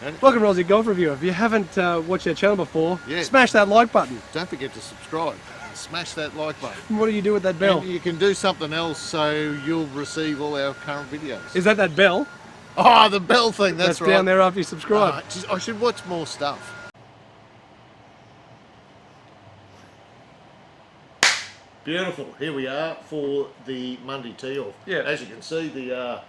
Welcome to Aussie Golf Review. If you haven't watched our channel before, smash that like button. Don't forget to subscribe and smash that like button. And what do you do with that bell? And you can do something else so you'll receive all our current videos. Is that bell? Oh, the bell thing, that's right. Down there after you subscribe. I should watch more stuff. Beautiful. Here we are for the Monday tee-off. Yeah. As you can see, the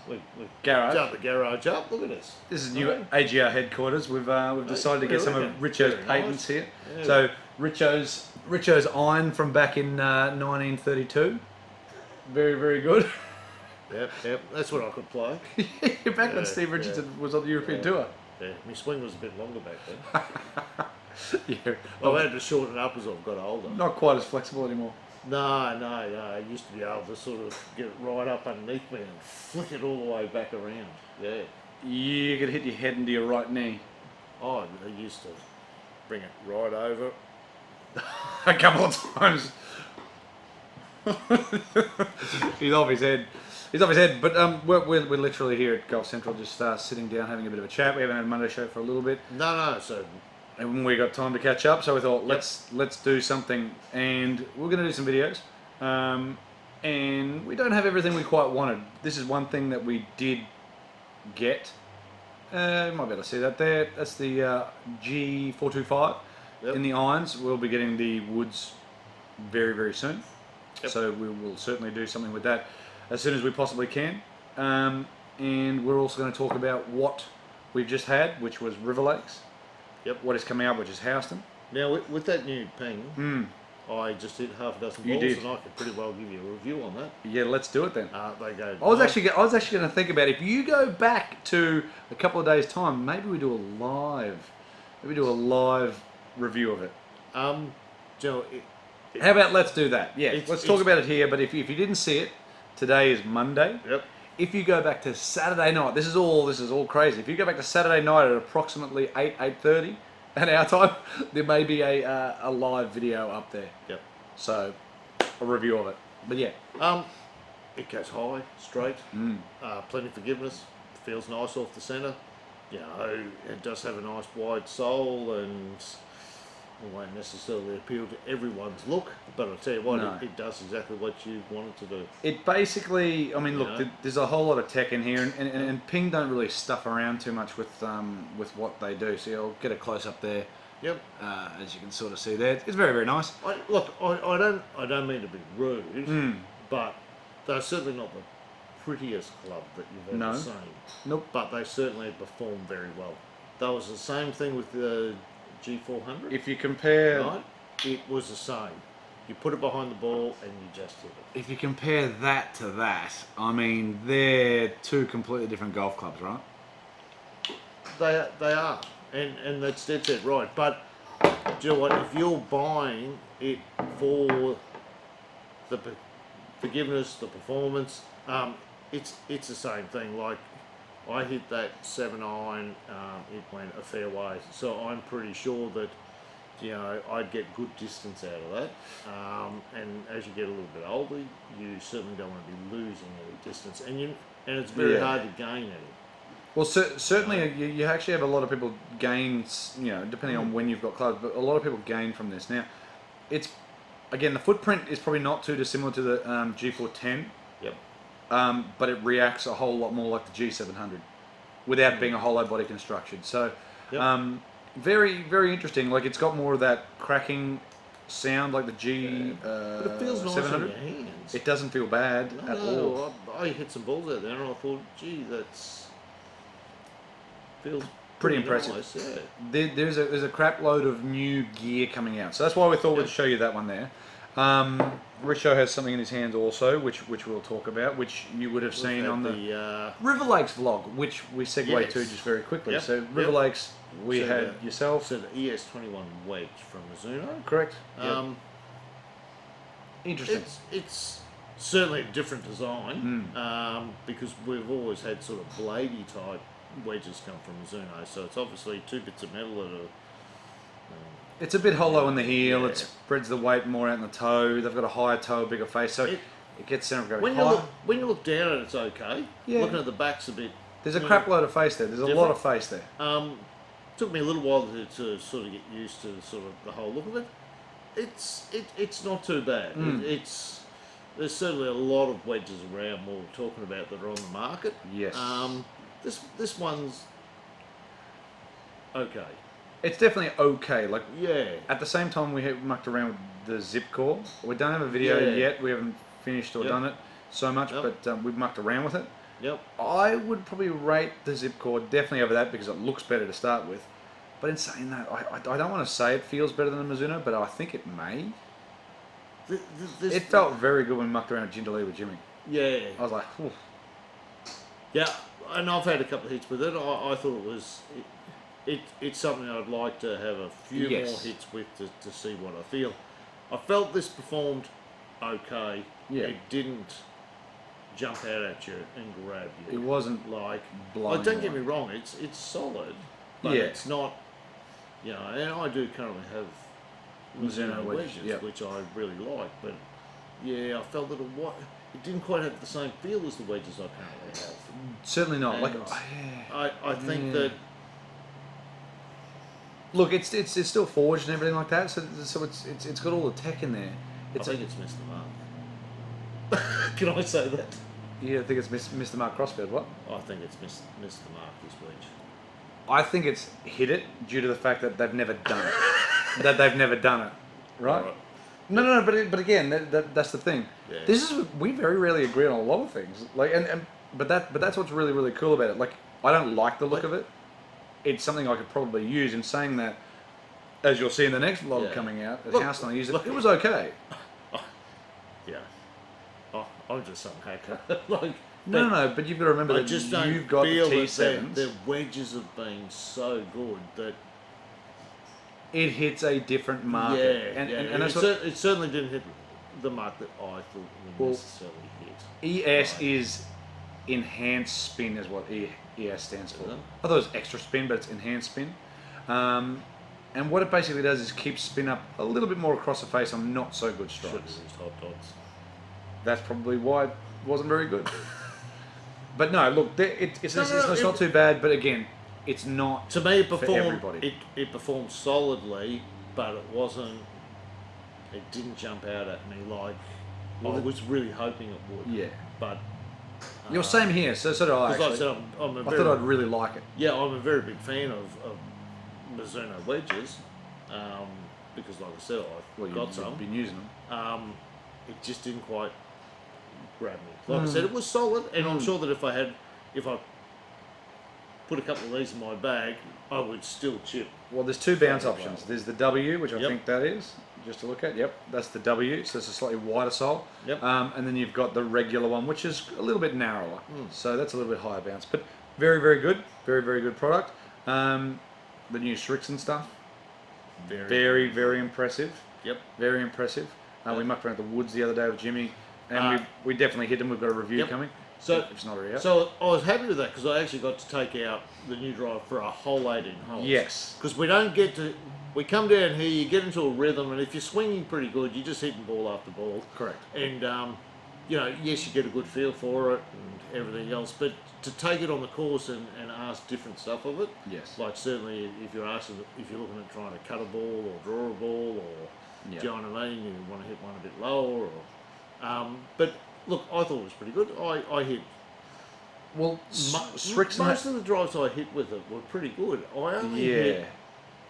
we've Garage. jumped the garage up. Look at this. This is new AGR headquarters. We've decided to get some of Richo's patents here. Yeah. So Richo's iron from back in 1932. Very, very good. Yep. That's what I could play. Back when Steve Richardson was on the European tour. Yeah, my swing was a bit longer back then. Yeah. I've had to shorten up as I've got older. Not quite as flexible anymore. No. I used to be able to sort of get it right up underneath me and flick it all the way back around. Yeah. You could hit your head into your right knee. Oh, I used to bring it right over. A couple of times. He's off his head. But we're literally here at Golf Central, just sitting down, having a bit of a chat. We haven't had a Monday show for a little bit. No. And we got time to catch up, so we thought let's do something, and we're going to do some videos. And we don't have everything we quite wanted. This is one thing that we did get. You might be able to see that there. That's the G425 in the irons. We'll be getting the woods very, very soon. Yep. So we will certainly do something with that as soon as we possibly can. And we're also going to talk about what we've just had, which was RIVERLAKES. Yep. What is coming up, which is HOWESTON. Now, with that new ping, I just hit half a dozen balls, and I could pretty well give you a review on that. Yeah, let's do it then. They go. I was actually going to think about, if you go back to a couple of days' time, maybe we do a live review of it. Joe, how about let's do that? Yeah, let's talk about it here. But if you didn't see it, today is Monday. Yep. If you go back to Saturday night, this is all crazy. If you go back to Saturday night at approximately 8:30 at our time, there may be a live video up there. Yep. So a review of it. But yeah. It goes high, straight, plenty of forgiveness. Feels nice off the centre. You know, it does have a nice wide sole, and it won't necessarily appeal to everyone's look, but I'll tell you what, it does exactly what you want it to do. It basically, I mean, look, there's a whole lot of tech in here, and Ping don't really stuff around too much with what they do. So I'll get a close up there. Yep. As you can sort of see there, it's very, very nice. I don't mean to be rude, but they're certainly not the prettiest club that you've ever seen. Nope. But they certainly perform very well. That was the same thing with the G400. If you compare, it was the same. You put it behind the ball and you just hit it. If you compare that to that, I mean, they're two completely different golf clubs, right? They are, and that's dead right. But do you know what? If you're buying it for the forgiveness, the performance, it's the same thing. Like, I hit that 7 iron, it went a fair way, so I'm pretty sure that, you know, I'd get good distance out of that. And as you get a little bit older, you certainly don't want to be losing any distance, and it's very hard to gain any. Well, certainly you actually have a lot of people gain, you know, depending on when you've got clubs, but a lot of people gain from this. Now, it's, again, the footprint is probably not too dissimilar to the G410. Yep. But it reacts a whole lot more like the G700 without being a hollow body construction. So, very, very interesting. Like, it's got more of that cracking sound like the G700. But it feels nice in your hands. It doesn't feel bad at all. I hit some balls out there and I thought, gee, feels pretty impressive. Nice, yeah. There's a crap load of new gear coming out. So that's why we thought we'd show you that one there. Richo has something in his hands also, which we'll talk about, which you would have seen on the RIVERLAKES vlog, which we segue to just very quickly. Yep. So RIVERLAKES, we had yourself. So the ES21 wedge from Mizuno. Correct. Interesting. It's certainly a different design, because we've always had sort of bladey type wedges come from Mizuno. So it's obviously two bits of metal that are. It's a bit hollow in the heel. It spreads the weight more out in the toe. They've got a higher toe, a bigger face, so it gets center of gravity higher. When you look down at it, it's okay. Yeah. Looking at the back's a bit There's a crap load of face there. There's a lot of face there. Took me a little while to sort of get used to sort of the whole look of it. It's not too bad. There's certainly a lot of wedges around we're talking about that are on the market. Yes. This one's okay. It's definitely okay. Like, yeah. At the same time, we have mucked around with the zip core. We don't have a video yet. We haven't finished or done it so much, but we've mucked around with it. Yep. I would probably rate the zip core definitely over that because it looks better to start with. But in saying that, I don't want to say it feels better than the Mizuno, but I think it may. It felt very good when we mucked around Jindalee with Jimmy. Yeah. I was like, whew. Yeah, and I've had a couple of hits with it. I thought it was... It's something I'd like to have a few more hits with to see what I feel. I felt this performed okay. Yeah. It didn't jump out at you and grab you. It wasn't like blowing. Don't get me wrong. It's solid, but it's not. You know, and I do currently have Mizuno wedges, which I really like. But yeah, I felt that it didn't quite have the same feel as the wedges I currently have. Certainly not. And like I think that. Look, it's still forged and everything like that, so it's got all the tech in there. I think it's missed the mark. Can I say that? Yeah, I think it's missed the mark crossfield. What? I think it's missed the mark this wedge. I think it's hit it due to the fact that they've never done it. Right? No, but again, that's the thing. Yeah. We very rarely agree on a lot of things. Like, but that's what's really, really cool about it. Like, I don't like the look of it. It's something I could probably use. In saying that, as you'll see in the next vlog coming out, at HOWESTON, I used it. It was okay. Yeah. Oh, I'm just some hacker. No, but you've got to remember that you've got the T7s. Their wedges have been so good that it hits a different market. And that's it certainly didn't hit the mark that I thought it would necessarily hit. ES is enhanced spin, is what ES stands for. I thought it was extra spin, but it's enhanced spin. And what it basically does is keep spin up a little bit more across the face on not so good strikes. Should have used hot dogs. That's probably why it wasn't very good. But no, look, it's not too bad. But again, it's not. To me, it performed. For everybody. It performed solidly, but it wasn't. It didn't jump out at me like I was really hoping it would. Yeah. But you're same here. So did I. Actually. I said I thought I'd really like it. Yeah, I'm a very big fan of Mizuno wedges, because like I said, I've got some. Been using them. It just didn't quite grab me. Like I said, it was solid, and I'm sure that if I put a couple of these in my bag, I would still chip. Well, there's two bounce options. There's the W, which I think that is, just to look at. Yep, that's the W, so it's a slightly wider sole. Yep. And then you've got the regular one, which is a little bit narrower. So that's a little bit higher bounce. But very, very good. Very, very good product. The new Richardson stuff. Very, very impressive. Yep. Very impressive. We mucked around the woods the other day with Jimmy, and we definitely hit them. We've got a review coming. So if it's not already out. So I was happy with that because I actually got to take out the new drive for a whole 18 holes. Yes. Because we don't get to. We come down here, you get into a rhythm, and if you're swinging pretty good, you're just hitting ball after ball. Correct. And you know, yes, you get a good feel for it and everything else, but to take it on the course and ask different stuff of it. Yes. Like certainly, if you're looking at trying to cut a ball or draw a ball or do you know what I mean? You want to hit one a bit lower or. But look, I thought it was pretty good. I hit. Well, most of the drives I hit with it were pretty good. I hit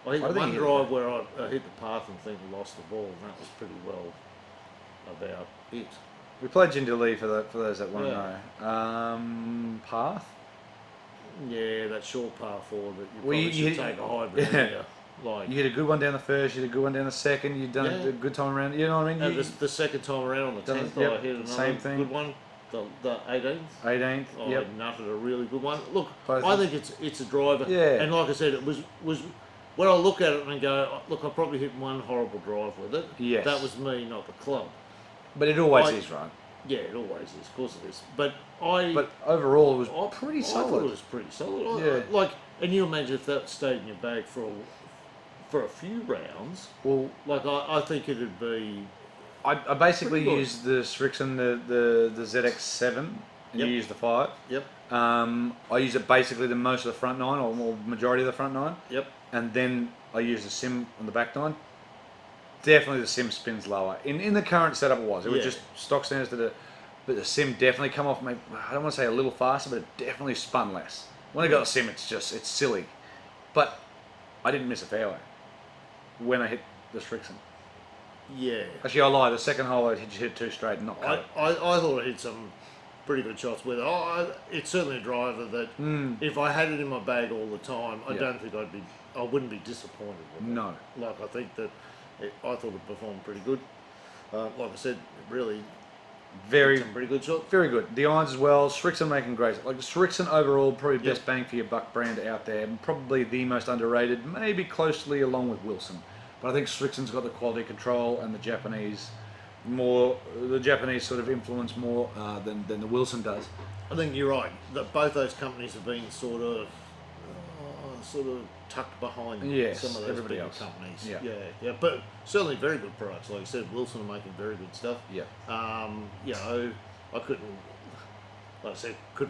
one drive where I hit the path and think I lost the ball, and that was pretty well about it. We played Jindalee for those that want to know. Path? Yeah, that short par 4 that you probably should take a hybrid. Yeah. Like, you hit a good one down the first, you hit a good one down the second, you've done a good time around, you know what I mean? The second time around on the 10th, I hit another good one. The 18th? 18th, I nutted a really good one. Look, I think it's a driver. Yeah. And like I said, it was when I look at it and go, look, I probably hit one horrible drive with it. Yes. That was me, not the club. But it always is, right? Yeah, it always is. Of course it is. But overall, it was pretty solid. I thought it was pretty solid. And you imagine if that stayed in your bag for a few rounds. Well, I think it'd be. I basically used the Strixon, the ZX7, and you used the 5. Yep. I use it basically the most of the front nine, or majority of the front nine. Yep. And then I use the sim on the back nine. Definitely the sim spins lower. In the current setup it was just stock standards to but the sim definitely come off, maybe, I don't want to say a little faster, but it definitely spun less. When I got a sim, it's silly. But I didn't miss a fairway when I hit the Strixon. Yeah. Actually, I lied. The second hole I hit two straight and not cut it. I thought I hit some pretty good shots with it. It's certainly a driver that if I had it in my bag all the time, I don't think I wouldn't be disappointed with it. No. Like, I think that I thought it performed pretty good. Like I said, really Very, some pretty good shots. very good. The irons as well. Strixon making great. Like Strixon overall, probably best bang for your buck brand out there. And probably the most underrated, maybe closely along with Wilson. But I think Strixon's got the quality control and the Japanese sort of influence more than the Wilson does. I think you're right. That both those companies have been sort of tucked behind some of those bigger companies. Yeah. But certainly very good products. Like I said, Wilson are making very good stuff. Yeah. You know, I couldn't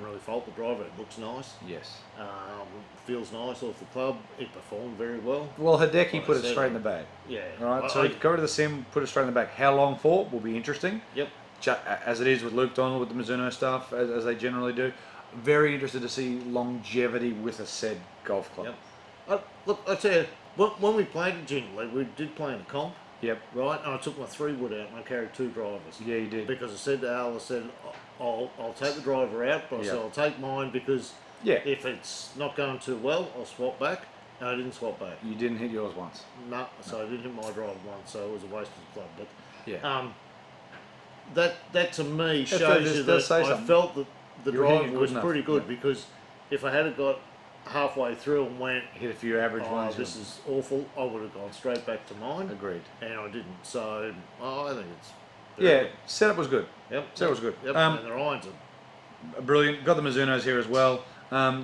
really fault the driver. It looks nice. Yes. Feels nice off the club. It performed very well. Well, Hideki put it straight in the bag. Yeah. All right. So go to the sim, put it straight in the bag. How long for will be interesting. Yep. As it is with Luke Donald with the Mizuno stuff, as they generally do. Very interested to see longevity with a said golf club. Yep. Look, I tell you, when we played at Junior League, we did play in a comp. Yep. Right, and I took my 3-wood out and I carried 2 drivers. Yeah, you did. Because I said to Al, I said, I'll take the driver out, but I said I'll take mine because if it's not going too well, I'll swap back. And I didn't swap back. You didn't hit yours once. No, so I didn't hit my driver once, so it was a waste of the club. But yeah. That to me shows you that I felt that the driver was pretty good because if I had got halfway through and went hit a few average ones, this is awful, I would have gone straight back to mine. Agreed. And I didn't. So I think it's good. Setup was good. Yep. Setup was good. Yep. And the irons are brilliant. Got the Mizunos here as well.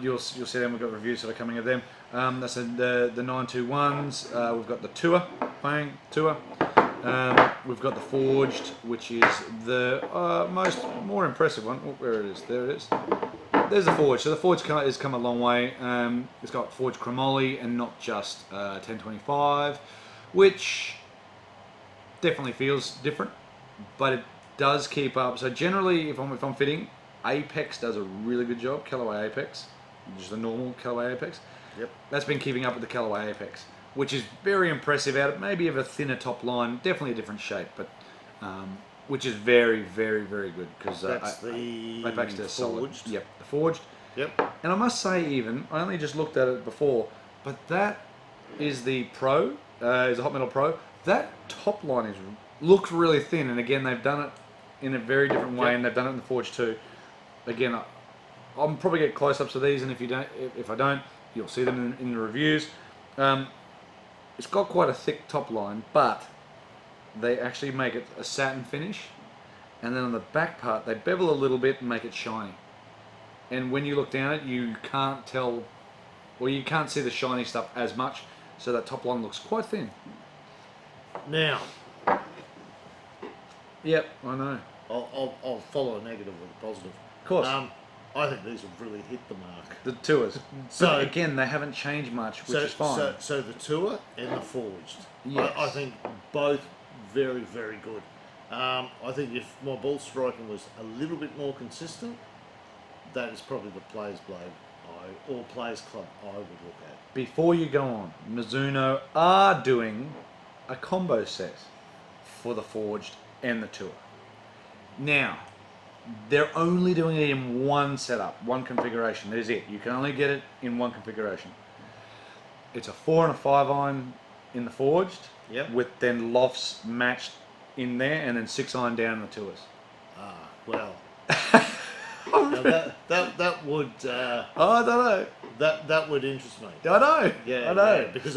You'll see them. We've got reviews that are coming of them. That's the 921s. We've got the Tour, Tour. We've got the Forged, which is the more impressive one. Oh, where it is? There it is. There's the Forged. So the Forged has come a long way. It's got Forged chromoly and not just 1025, which definitely feels different, but it does keep up. So generally, if I'm fitting, Apex does a really good job. Callaway Apex, just a normal Callaway Apex. Yep. That's been keeping up with the Callaway Apex, which is very impressive out of maybe of a thinner top line, definitely a different shape, but which is very, very, very good because that's the Apex does solid. Forged. Yep, the Forged. Yep. And I must say, even I only just looked at it before, but that is the Pro, is a Hot Metal Pro. That top line looks really thin, and again they've done it in a very different way, and they've done it in the Forged too. Again, I'll probably get close-ups of these, and if I don't, you'll see them in the reviews. It's got quite a thick top line, but they actually make it a satin finish, and then on the back part they bevel a little bit and make it shiny. And when you look down it, you can't tell, or you can't see the shiny stuff as much, so that top line looks quite thin. Now, yep, I know. I'll follow a negative with a positive. Of course. I think these have really hit the mark. The Tours. So but again, they haven't changed much, which is fine. So the Tour and the Forged. Yes. I think both very, very good. I think if my ball striking was a little bit more consistent, that is probably the Players Blade or Players Club I would look at. Before you go on, Mizuno are doing a combo set for the Forged and the Tour. Now, they're only doing it in one setup, one configuration. That is it. You can only get it in one configuration. It's a 4 and a 5 iron in the Forged, with then lofts matched in there, and then 6 iron down in the Tours. Well, now that would. I don't know. That would interest me. I know. Yeah, I know. Yeah, because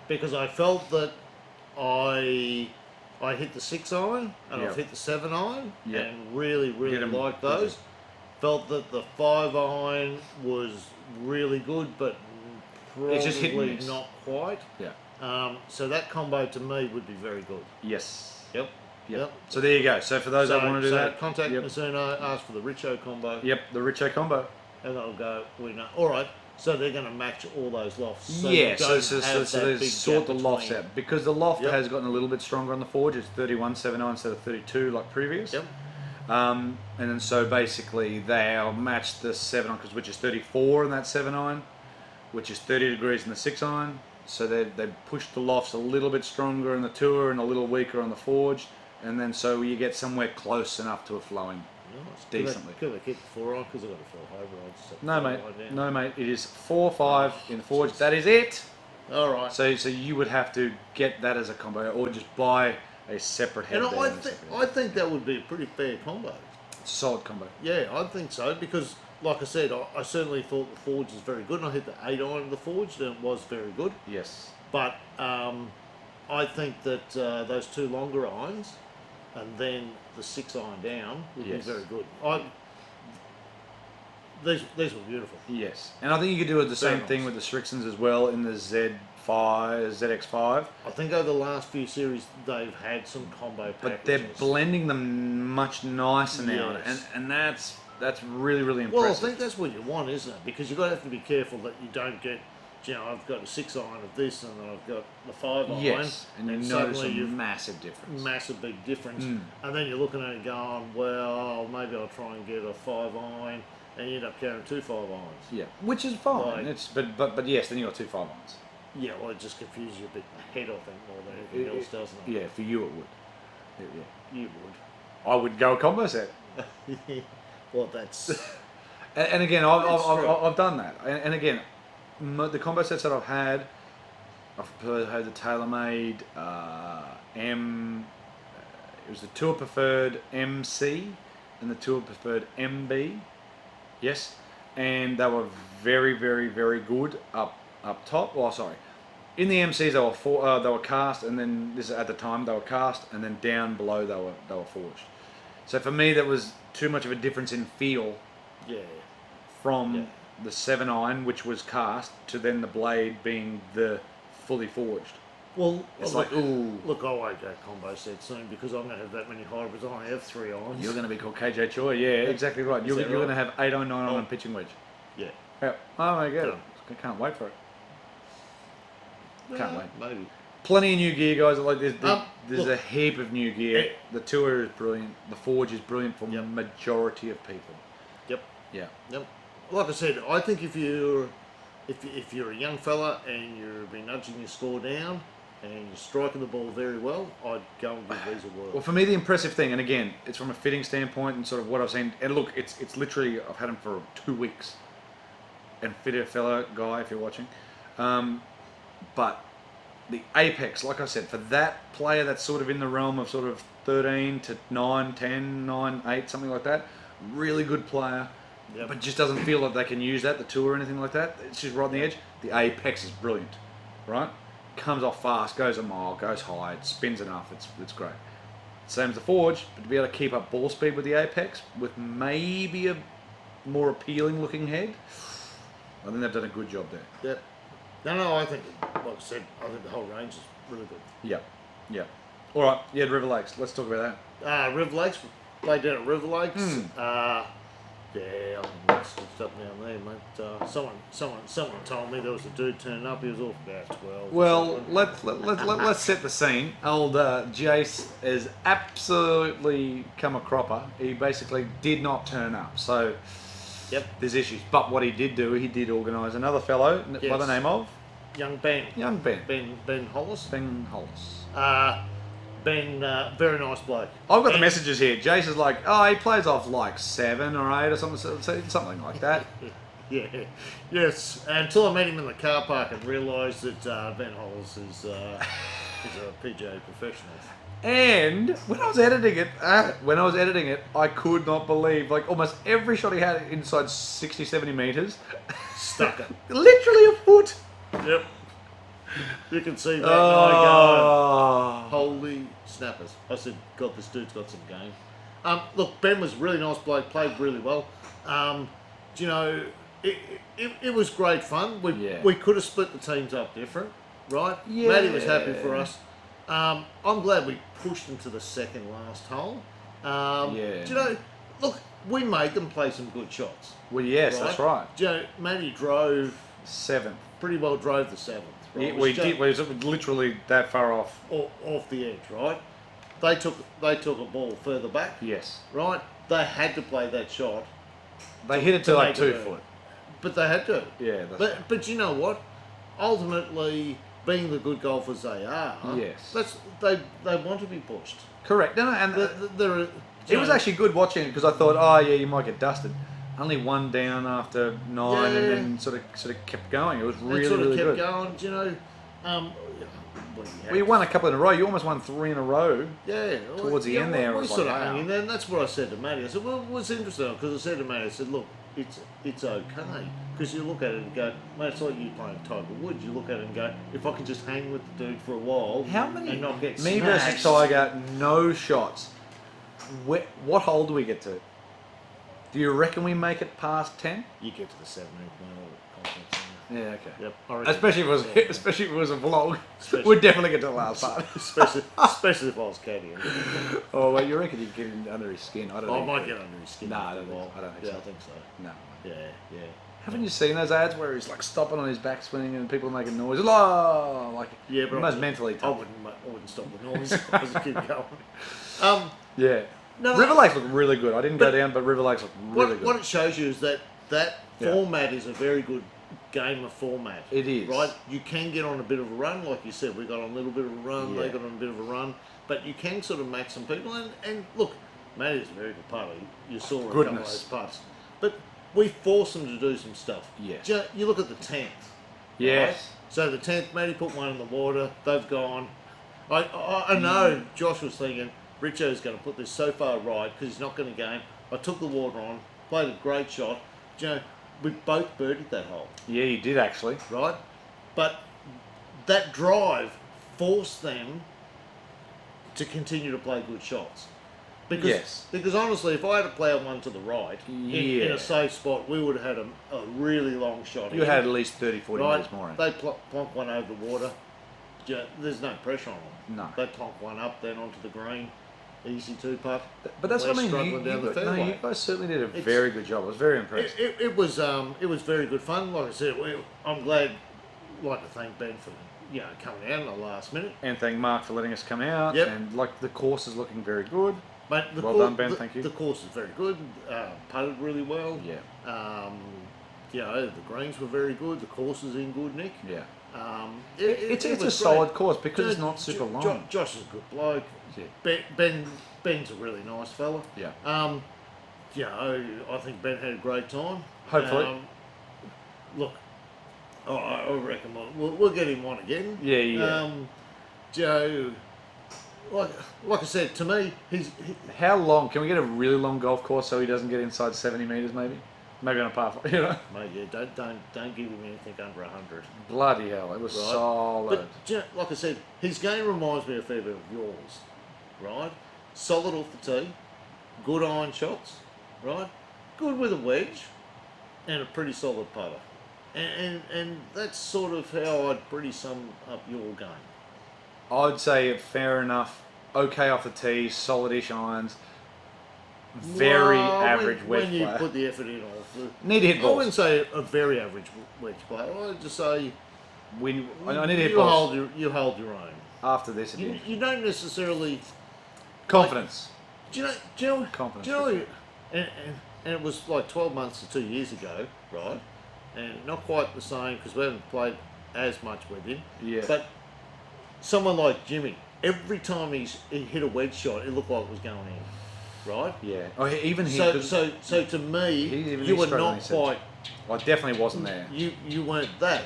because I felt that I hit the 6 iron and I've hit the 7 iron and really liked those. Felt that the 5 iron was really good, but probably it's just hit and miss. Not quite. Yeah. So that combo to me would be very good. Yes. Yep. So there you go. So for those that want to do that, contact Mizuno, ask for the RICHO combo. Yep, the RICHO combo. and they'll go, we know. All right, so they're going to match all those lofts. So yeah, you so don't have that they big sort gap the lofts between. out because the loft Yep. has gotten a little bit stronger on the forge. It's 31.79 instead of 32 like previous. Yep. And then so basically they'll match the 7 iron, which is 34 in that 7 iron, which is 30 degrees in the 6 iron. So they push the lofts a little bit stronger in the tour and a little weaker on the forge, and then so you get somewhere close enough to a flowing Nice. decently. Could they keep the 4 iron? Because I've got a 4 hybrid. No mate, no mate. It is 4.5 in the forge. That is it. All right. So you would have to get that as a combo, or just buy a separate head. And band I, and separate I think that would be a pretty fair combo. It's a solid combo. Yeah, I think so because, like I said, I certainly thought the forge was very good, and I hit the 8 iron of the forge, and it was very good. Yes. But I think that those 2 longer irons, and then the 6 iron down would Yes. be very good. These were beautiful. Yes, and I think you could do the same Very thing nice. with the Strixons as well in the ZX5. I think over the last few series they've had some combo packages. But they're blending them much nicer now, Yes. and that's really really Well, I impressive. think that's what you want, isn't it? Because you've got to have to be careful that you don't get, I've got a 6 iron of this and then I've got the 5 iron. Yes, and you notice a suddenly you've massive difference. massive big difference. Mm. And then you're looking at it going, well, maybe I'll try and get a 5 iron, and you end up carrying 2 5 irons. Yeah, which is fine. Like- It's but yes, then you got 2 5 irons. Yeah, well, it just confuses you a bit in the head, I think, more than anything else, doesn't it? Yeah, for you it would. Yeah. You I would go a combo set. would. Well, that's... And again, That's true. I've done that. And again, the combo sets that I've had the TaylorMade M. It was the Tour Preferred MC and the Tour Preferred MB. Yes, and they were very, very, very good up top. Well, sorry, in the MCs they were cast, and then this at the time they were cast, and then down below they were forged. So for me, that was too much of a difference in feel Yeah. from the 7 iron, which was cast, to then the blade being the fully forged. Well, It's look, like, ooh, look, I won't go combo set soon because I'm going to have that many hybrids. I only have 3 irons. you're going to be called KJ Choi. Yeah, exactly right. Is You're that going to right? have 8 iron, 9 iron, Oh. and pitching wedge. Yeah. Yeah. Oh my god, Done. I can't wait for it. Can't wait. Maybe. Plenty of new gear, guys. Like there's look, a heap of new gear. it- The tour is brilliant. The forge is brilliant for Yep. majority of people. Yep. Yeah. Yep. Like I said, I think if you're a young fella and you've been nudging your score down and you're striking the ball very well, I'd go and give these a whirl. Well, for me, the impressive thing, and again, it's from a fitting standpoint and sort of what I've seen. And look, it's literally I've had them for 2 weeks. And fit a fella guy, if you're watching, but the apex, like I said, for that player that's sort of in the realm of sort of 13 to 9, 10, 9, 8, something like that, really good player. Yep. But just doesn't feel like they can use that, the tour or anything like that. It's just right on the edge. The apex is brilliant, right? Comes off fast, goes a mile, goes high, it spins enough. It's great. Same as the forge, but to be able to keep up ball speed with the apex with maybe a more appealing looking head, I think they've done a good job there. Yep. No, I think, like I said, I think the whole range is really good. Yeah. All right, yeah, River Lakes. Let's talk about that. Riverlakes, played down at Riverlakes. Hmm. Yeah, I think it's up down there, mate. Someone told me there was a dude turning up. He was off about 12. or Well, something. let's set the scene. Old Jace has absolutely come a cropper. He basically did not turn up, so Yep. there's issues. But what he did organise another fellow by the Yes. name of Young Ben. young Ben Ben Hollis. Hollis. Ben, very nice bloke. I've got the And- messages here. Jace is like, oh, he plays off like 7 or 8 or something like that. Yeah, yes. Until I met him in the car park and realised that Ben Hollis is a PGA professional. And when I was editing it, I could not believe, like, almost every shot he had inside 60, 70 metres, Stuck it. literally a foot. Yep. You can see that guy going, Oh. holy snappers. I said, God, this dude's got some game. Look, Ben was a really nice bloke, played really well. You know, it was great fun. We could have split the teams up different, right? Yeah. Matty was happy for us. I'm glad we pushed him to the second last hole. Yeah. You know, look, we made them play some good shots. Well, yes, that's right. Matty drove 7th. pretty well drove the 7th. Right? Yeah, we did. We was literally that far off. Off the edge, right? They took a ball further back. Yes. Right? They had to play that shot. They hit it to like 2 foot. But they had to. Yeah. But you know what? Ultimately, being the good golfers they are, yes, they want to be pushed. Correct. No, and it was actually good watching it because I thought, oh yeah, you might get dusted. Only one down after 9, and then sort of kept going. It was really kept good. Going. You know, we won a couple in a row. You almost won 3 in a row. Yeah. Towards the end there, we was sort like, of hung wow. in there, and that's what I said to Matty. I said, well, what's interesting? Because I said to Matty, I said, look, it's okay. Because you look at it and go, mate, it's like you playing Tiger Woods. You look at it and go, if I can just hang with the dude for a while, how many? And not get me smashed. versus Tiger, no shots. What hole do we get to? Do you reckon we make it past 10? You get to the 17th, mate. Yeah, okay. Yep. Especially if it was a vlog, we'd definitely get to the last part. especially if I was caddying. Oh, well, you reckon you'd get under his skin? I don't know. I might get under his skin. No, I don't think so. I think so. No. Yeah. Haven't you seen those ads where he's like stopping on his backswing and people are making noise? Oh, like yeah, but most mentally tough. I wouldn't stop the noise. I just keep going. Yeah. No, River Lakes look really good. I didn't go down, but River Lakes look really good. What it shows you is that format is a very good game of format. It is. Right? You can get on a bit of a run, like you said. We got on a little bit of a run, they got on a bit of a run. But you can sort of match some people. And look, Matty's a very good putter. You saw a couple of those putts. But we force them to do some stuff. Yes. You look at the 10th. Yes. Right? So the 10th, Matty put one in the water. They've gone. I know Josh was thinking, Richo's going to put this so far right because he's not going to game. I took the water on, played a great shot. We both birdied that hole. Yeah, you did actually. Right? But that drive forced them to continue to play good shots. Because honestly, if I had to play one to the right, in a safe spot, we would have had a really long shot. You had at least 30, 40 metres more in. They plonk one over the water. There's no pressure on them. No. They plonk one up, then onto the green. Easy 2-putt. But that's what I mean. You guys certainly did a very good job. I was very impressed. It was very good fun. Like I said, I'm glad. Like to thank Ben for coming out in the last minute, and thank Mark for letting us come out. Yep. And like the course is looking very good. But well done, Ben. Thank you. The course is very good. Putted really well. Yeah. The greens were very good. The course is in good nick. Yeah. It's a solid course because it's not super long. Josh is a good bloke. Yeah. Ben's a really nice fella. Yeah. I think Ben had a great time. Hopefully. Look, I reckon we'll get him on again. Yeah. Joe, like I said, to me, How long? Can we get a really long golf course so he doesn't get inside 70 metres maybe? Maybe on a par 5, Mate, yeah, don't give him anything under 100. Bloody hell, it was solid. But like I said, his game reminds me a fair bit of yours, right? Solid off the tee, good iron shots, right? Good with a wedge, and a pretty solid putter. And that's sort of how I'd pretty sum up your game. I'd say fair enough. Okay off the tee, solid-ish irons. Very average wedge player. When you put the effort in off. Need to hit balls. I wouldn't say a very average wedge player. I'd just say I need to hit balls. You hold your own. After this, you don't necessarily confidence. Do you know? Confidence. Do you know? And it was like 12 months to 2 years ago, right? And not quite the same because we haven't played as much with him. Yeah. But someone like Jimmy, every time he hit a wedge shot, it looked like it was going in, right? Yeah. Oh, even he. So to me, you were not quite. I definitely wasn't there. You weren't that,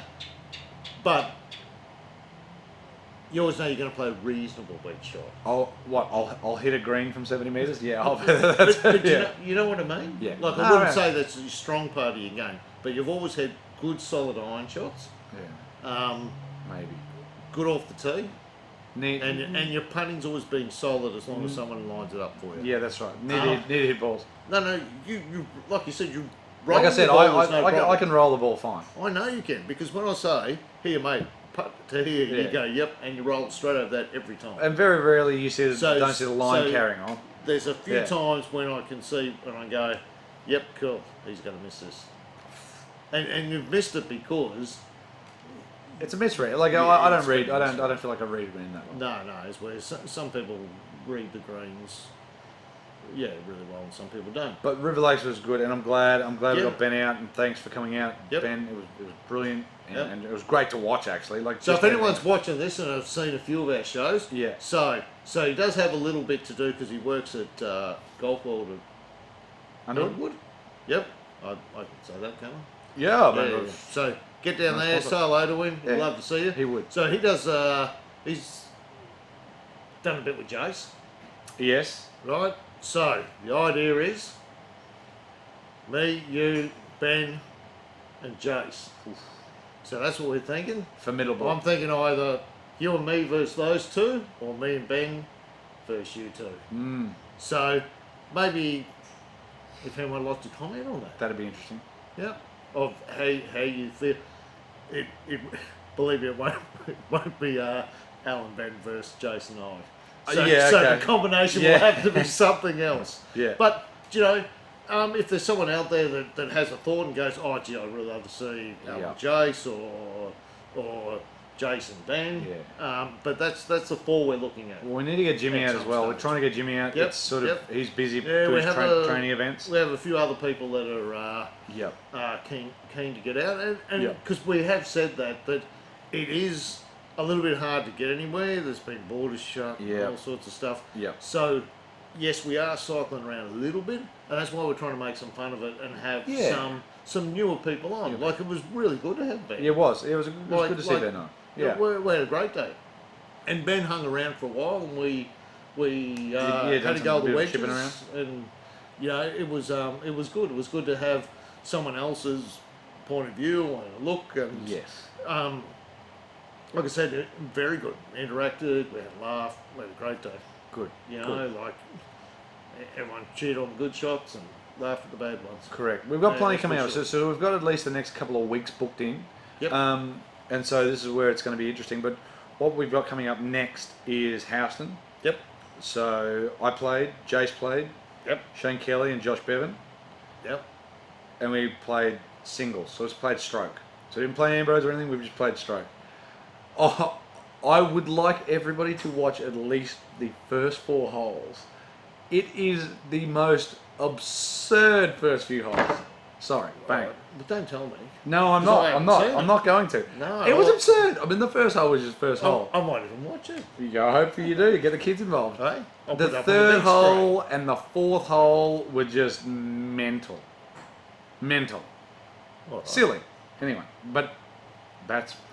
but you always know you're going to play a reasonable wedge shot. I'll hit a green from 70 metres. Yeah. But you know what I mean? Yeah. Like I wouldn't say that's a strong part of your game, but you've always had good solid iron shots. Yeah. Maybe. Good off the tee. And your putting's always been solid as long as someone lines it up for you. Yeah, that's right. Need to hit balls. No, you like you said, you roll like I said, the ball, I can roll the ball fine. I know you can, because when I say, here mate, putt to here, you go, yep, and you roll it straight over that every time. And very rarely you don't see the line carrying on. there's a few Yeah. times when I can see and I go, yep, cool, he's going to miss this. And you've missed it because It's a misread. Like Yeah, I don't it's read. very I don't feel like I read green that well. no, it's where some people read the greens, yeah, really well, and some people don't. But RIVERLAKES was good, and I'm glad we Yep. got Ben out, and thanks for coming out, Yep. Ben. It was brilliant, and, Yep. and it was great to watch actually. Like So just if anyone's watching this and have seen a few of our shows, Yeah. So he does have a little bit to do because he works at Golf World at Underwood? Underwood. Yep, I can say that, can't I? Yeah, Yeah, yeah. So get down there, say hello to him. He'd Yeah, love to see you. he would. So he does. He's done a bit with Jace, Yes. right? So the idea is me, you, Ben, and Jace. So that's what we're thinking. For middle I'm thinking either you and me versus those two, or me and Ben versus you two. Mm, So maybe if anyone would like to comment on that. that'd be interesting. Yep. Of how you feel. It believe me, it won't be Alan, Ben versus Jason and I. So, yeah, so okay. the combination Yeah. will have to be something else. Yeah. But you know, if there's someone out there that has a thought and goes, oh gee, I'd really love to see Alan Yeah. Jace or Jason Ben. Yeah. But that's the four we're looking at. Well, we need to get Jimmy At out as some well. stage. We're trying to get Jimmy out. Yep, It's sort of yep. he's busy Yeah, doing we have training events. We have a few other people that are Yep. keen to get out, and Yeah. because we have said that it is a little bit hard to get anywhere. There's been borders shut, and Yeah. all sorts of stuff. Yep. So yes, we are cycling around a little bit, and that's why we're trying to make some fun of it and have Yeah. some newer people on. Yeah. Like it was really good to have Ben. Yeah, it was. It was Like- good to see like- Ben on. Yeah, Yeah. we had a great day, and Ben hung around for a while, and we done had to some go the bit of wedges, chipping around. and you know it was good. It was good to have someone else's point of view and a look, and Yes. like I said, very good. Interacted, we had a laugh, we had a great day. Good. You know, Good. like everyone cheered on the good shots and laughed at the bad ones. Correct. We've got Yeah, plenty that's coming for out, sure. so we've got at least the next couple of weeks booked in. Yep. And so this is where it's going to be interesting. But what we've got coming up next is HOWESTON. Yep. So I played, Jace played, Yep. Shane Kelly and Josh Bevan, Yep. and we played singles. So it's played stroke. So we didn't play Ambrose or anything. We've just played stroke. Oh, I would like everybody to watch at least the first 4 holes. It is the most absurd first few holes. Sorry, bang. But don't tell me. No, I'm 'Cause not. I I'm haven't not. seen I'm it. not going to. No, It was well- absurd. I mean, the first hole was just first hole. I might even watch it. You go. Hopefully you do. Get the kids involved. Hey? I'll The put it up on third big hole and the 4th hole were just mental. Mental. screen. All right. Silly. Anyway, but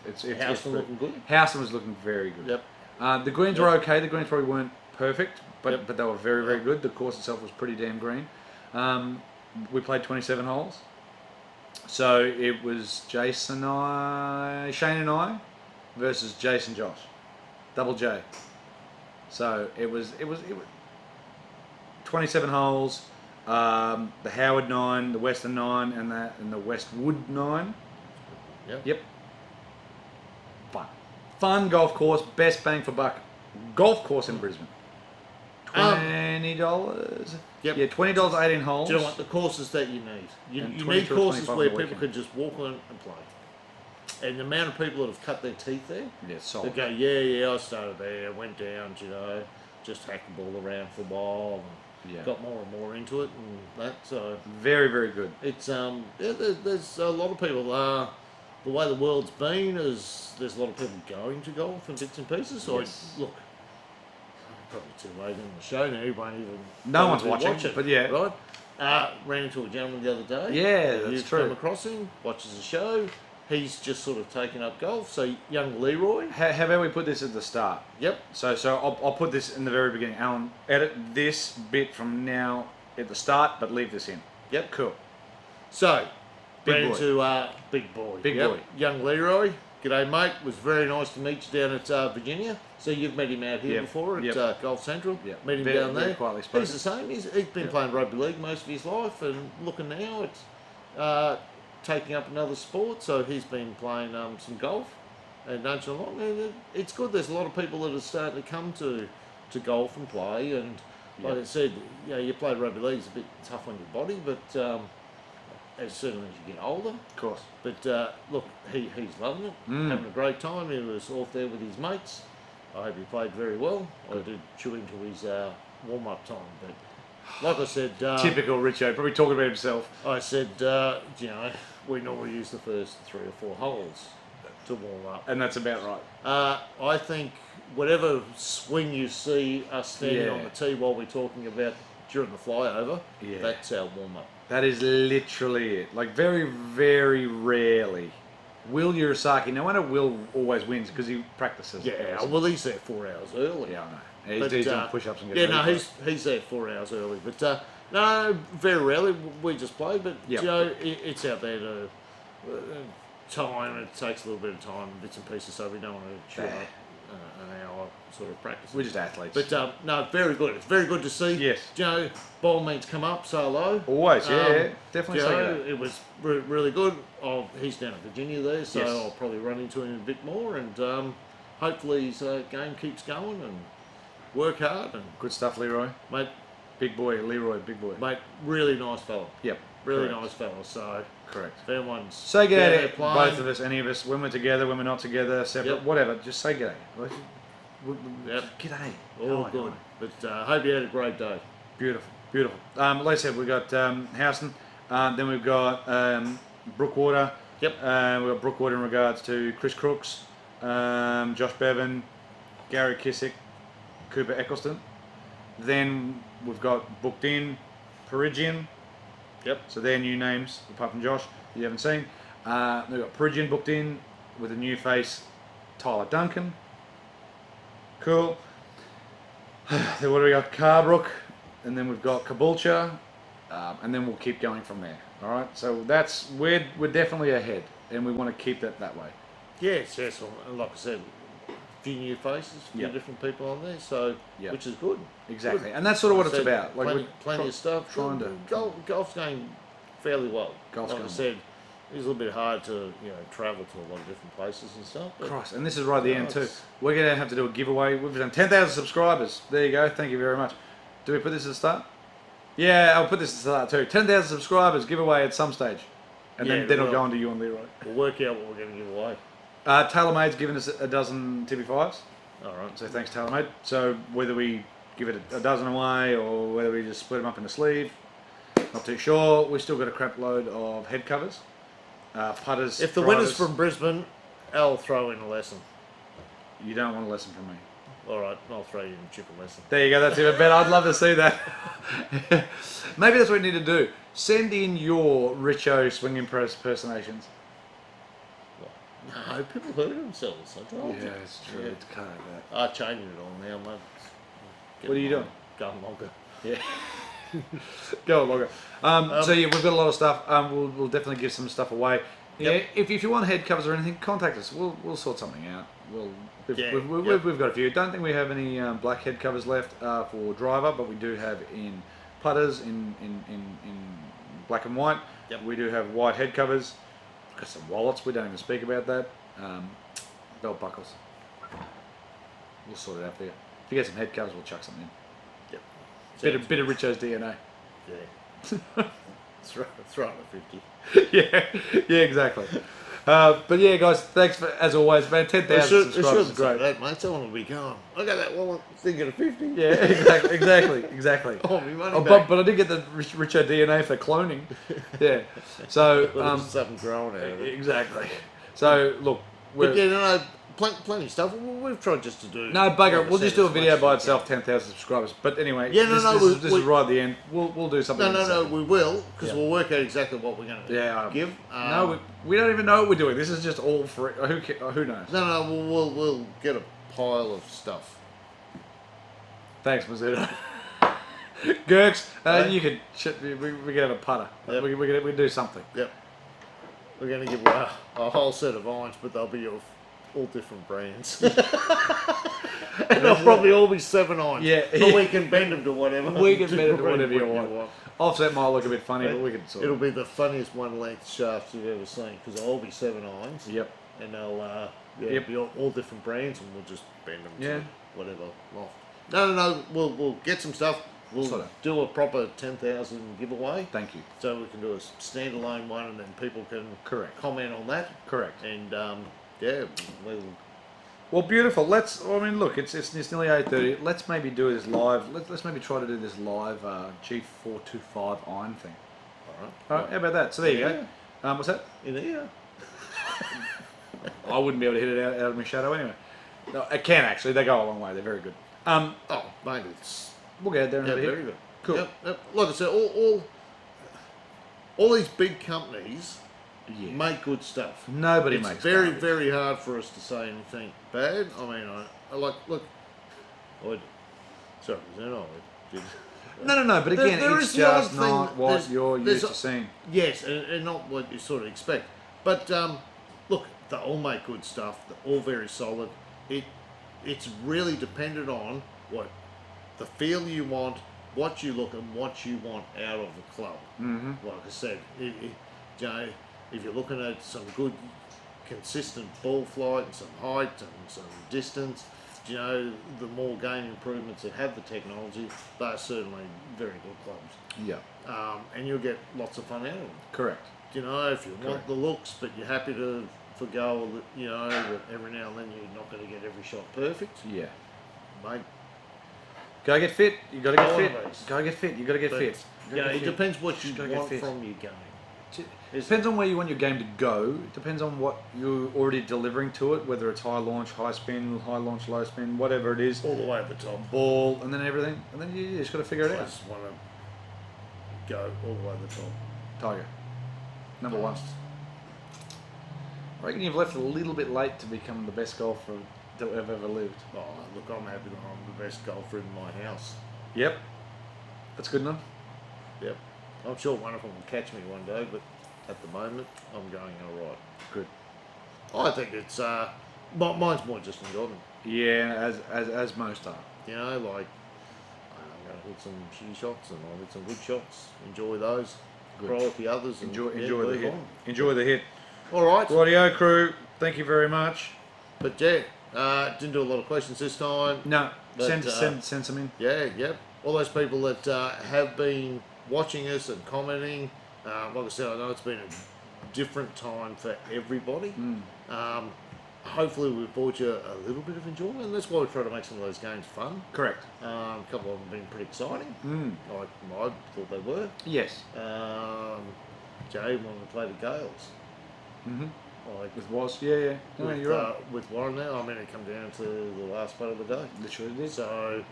it's Houston good. looking good. Houston was looking very good. Yep. The greens were okay. The greens probably weren't perfect, but Yep. but they were very, very good. The course itself was pretty damn green. We played 27 holes. So it was Shane and I versus Jason Josh. Double J. So it was 27 holes. The Howard 9, the Western 9, and the Westwood 9. Yep. Yep. Fun golf course, best bang for buck golf course in Brisbane. $20. Yep. Yeah, $20, 18 holes. Do you know what? The courses that you need. You And need 22 or courses 25 where on the people weekend. can just walk on and play. And the amount of people that have cut their teeth there, Yeah, they solid. go, yeah, I started there, went down, you know, just hacked the ball around for a while, and Yeah. got more and more into it, and that. So Very, very good. it's yeah, there's a lot of people. The way the world's been is there's a lot of people going to golf in bits and pieces. So Yes. look, probably too late in the show now. Everyone even No one's probably watching, but yeah. right. Ran into a gentleman the other day. Yeah, that's You've true. come across him, watches the show. He's just sort of taken up golf. So young Leroy. How about we put this at the start? Yep. So I'll put this in the very beginning. Alan, edit this bit from now at the start, but leave this in. Yep. Cool. So Big ran boy. into Big Boy. Big boy. Young Leroy. G'day, mate. Was very nice to meet you down at Virginia. So you've met him out here Yep. before at Yep. Golf Central. Yep. Met him Very- down very there. quietly spoken. He's the same. He's been Yep. playing rugby league most of his life, and looking now at taking up another sport. So he's been playing some golf and nudging along. And it's good. There's a lot of people that are starting to come to golf and play, and Like I said, you play rugby league, it's a bit tough on your body, but as certainly as you get older. Of course. But look, he's loving it, having a great time. He was off there with his mates. I hope he played very well. I did chew into his warm-up time, but like I said... Typical Richo, probably talking about himself. I said, we normally use the first 3 or 4 holes to warm up. And that's about right. I think whatever swing you see us standing on the tee while we're talking about during the flyover, that's our warm-up. That is literally it. Like, very, very rarely. Will Urasaki, no wonder Will always wins because he practices. Yeah, well, he's there 4 hours early. Yeah, I know. He's doing push-ups and getting ready. He's there 4 hours early. But no, very rarely we just play. But it's out there to time. It takes a little bit of time, bits and pieces, so we don't want to chew up an hour sort of practice. We're just athletes. But no, very good. It's very good to see. Yes. Ball means come up so low. Always, definitely. It was really good. He's down in Virginia there, so I'll probably run into him a bit more, and hopefully his game keeps going and work hard. And good stuff, Leroy. Mate, big boy, Leroy, big boy. Mate, really nice fella. Yep. Really nice fella. So correct. If anyone's say g'day to both of us, any of us, when we're together, when we're not together, separate, whatever. Just say g'day. G'day. All good. But hope you had a great day. Beautiful, beautiful. Like I said, we've got Howeston, then we've got Brookwater. Yep. We've got Brookwater in regards to Chris Crooks, Josh Bevan, Gary Kissick, Cooper Eccleston. Then we've got booked in Perigian. Yep. So they're new names, apart from Josh, that you haven't seen. We've got Perigian booked in with a new face, Tyler Duncan. Cool. Then what do we got? Carbrook, and then we've got Caboolture, and then we'll keep going from there. All right. So that's we're definitely ahead, and we want to keep that way. Yes. Well, like I said, a few new faces, a few different people on there, so which is good. Exactly, and that's sort of what it's about. Like plenty of stuff. Trying to golf's going fairly well. Golf's like I said, it's a little bit hard to travel to a lot of different places and stuff. Christ, and this is right at the end too. We're going to have to do a giveaway. We've done 10,000 subscribers. There you go. Thank you very much. Do we put this at the start? Yeah, I'll put this at the start too. 10,000 subscribers giveaway at some stage, and then it'll go on to you and Leroy. We'll work out what we're going to give away. TaylorMade's given us a dozen TB5s. All right. So thanks, TaylorMade. So whether we give it a dozen away or whether we just split them up in a sleeve, not too sure. We've still got a crap load of head covers. Putters. If the winner's from Brisbane, I'll throw in a lesson. You don't want a lesson from me. All right, I'll throw you in a chip lesson. There you go. That's even better. I'd love to see that. Maybe that's what we need to do. Send in your Richo swing impersonations. No, people hurt themselves. I told you. Yeah, it's true. Yeah. It's kind of that. I'm changing it all now, mate. What are you doing? Going longer. Yeah. Go longer. So yeah, we've got a lot of stuff. We'll definitely give some stuff away. Yeah. If you want head covers or anything, contact us. We'll sort something out. We've got a few. Don't think we have any black head covers left for driver, but we do have in putters in black and white. Yep. We do have white head covers. We've got some wallets. We don't even speak about that. Belt buckles. We'll sort it out for you. If you get some head covers, we'll chuck something in. Yep. Bit of Richo's DNA. Yeah. Throw it at 50. yeah, exactly. But yeah, guys, thanks for, as always, man. 10,000 subscribers is great. That, mate. Someone will be going, I got that wallet thinking of 50. Yeah, exactly. Oh, my money back. But I did get the Richo DNA for cloning. Yeah. So something growing out of it. Exactly. So look, but yeah, plenty of stuff. We've tried just to do. No, bugger. We'll just do a video by itself, 10,000 subscribers. But anyway, this is right at the end. We'll do something. No, we will, because we'll work out exactly what we're going to give. No, we don't even know what we're doing. This is just all free. Who knows? No, we'll get a pile of stuff. Thanks, Mizuno. Gurks, you could. We could have a putter. Yep. We could do something. Yep. We're going to give away a whole set of irons, but they'll be of all different brands. And they'll probably all be 7 irons. Yeah. But we can bend them to whatever. We can bend them to whatever you want. Offset might look a bit funny, but we can sort It'll be the funniest one-length shafts you've ever seen, because they'll all be 7 irons. Yep. And they'll be all different brands, and we'll just bend them to whatever loft. No, we'll get some stuff. we'll Sort of. do a proper 10,000 giveaway. Thank you. So we can do a standalone one, and then people can Correct. comment on that. Correct. And yeah, Well, beautiful. I mean, look, it's nearly 8:30. Let's maybe do this live. Let's maybe try to do this live G425 iron thing. All right. How about that? So there you go. What's that? In here. I wouldn't be able to hit it out of my shadow anyway. No, I can actually. They go a long way. They're very good. Oh, mate, it's We'll get there in a bit. very good. Cool. Yep. Like I said, all these big companies make good stuff. Nobody It's makes very, garbage. very hard for us to say anything bad. I mean, I look. Sorry, I did. No. But again, There it's is one just thing not what there's- you're there's used to seeing. Yes, and not what you sort of expect. But look, they all make good stuff. They're all very solid. It's really dependent on what the feel you want, what you look, and what you want out of the club. Mm-hmm. Like I said, you know, if you're looking at some good, consistent ball flight and some height and some distance, you know, the more game improvements that have the technology, they're certainly very good clubs. Yeah. And you'll get lots of fun out of them. Correct. You know, if you want the looks, but you're happy to forgo, you know, that every now and then you're not going to get every shot perfect, Yeah. mate. Gotta get fit. You gotta get fit. Always. Gotta get fit. You gotta get But, fit. You you know, gotta it get fit. depends what you Gotta get want fit. from your game. It depends on where you want your game to go. It depends on what you're already delivering to it, whether it's high launch, high spin, high launch, low spin, whatever it is. All the way at the top. Ball, and then everything. And then you just got to figure it I out. just want to go all the way at the top. Tiger. Number one. I reckon you've left a little bit late to become the best golfer that have ever lived. Oh, look, I'm happy that I'm the best golfer in my house. Yep. That's good enough. Yep. I'm sure one of them will catch me one day, but at the moment, I'm going all right. Good. I think it's mine's more just enjoyment. Yeah, as most are. You know, like I'm going to hit some shitty shots and I'll hit some good shots. Enjoy those. Good. Cry at the others. And Enjoy the move hit. on. Enjoy the hit. All right. Rightio crew. Thank you very much. But yeah, didn't do a lot of questions this time. No, But, send some in. Yeah, yep. All those people that have been watching us and commenting. Like I said, I know it's been a different time for everybody. Hopefully we've brought you a little bit of enjoyment, and that's why we try to make some of those games fun. Correct. A couple of them have been pretty exciting. I thought they were. Yes. Jay wanted to play the Gales. Like With Was. Yeah. No, with, you're right. with Warren now, I mean, it come down to the last part of the day. Literally did. So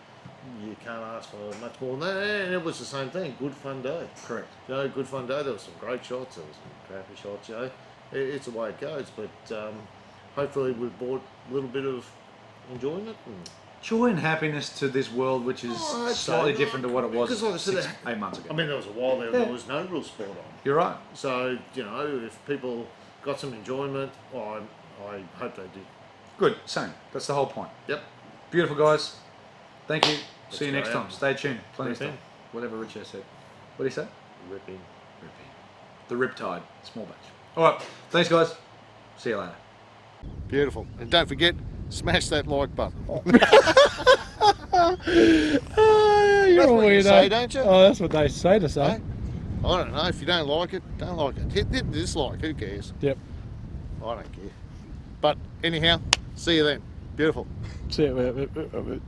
you can't ask for much more than that. And it was the same thing. Good fun day. Correct. You know, good fun day. There were some great shots. There was some crappy shots. You know, it's the way it goes. But hopefully we've brought a little bit of enjoyment. And Joy and happiness to this world, which is slightly different to what it was Because like I said, 8 months ago. I mean, there was a while there was no real sport on. You're right. So, you know, if people got some enjoyment, I hope they did. Good. Same. That's the whole point. Yep. Beautiful, guys. Thank you. See you go next out. time. Stay tuned. Plenty of Rip stuff. in. Whatever Richard said. What did he say? Ripping. The Riptide. Small batch. All right. Thanks, guys. See you later. Beautiful. And don't forget, smash that like button. You're That's a what you weirdo. say, don't you? Oh, that's what they say to say. Hey? I don't know. If you don't like it, don't like it. Hit dislike. Who cares? Yep. I don't care. But anyhow, see you then. Beautiful. See you.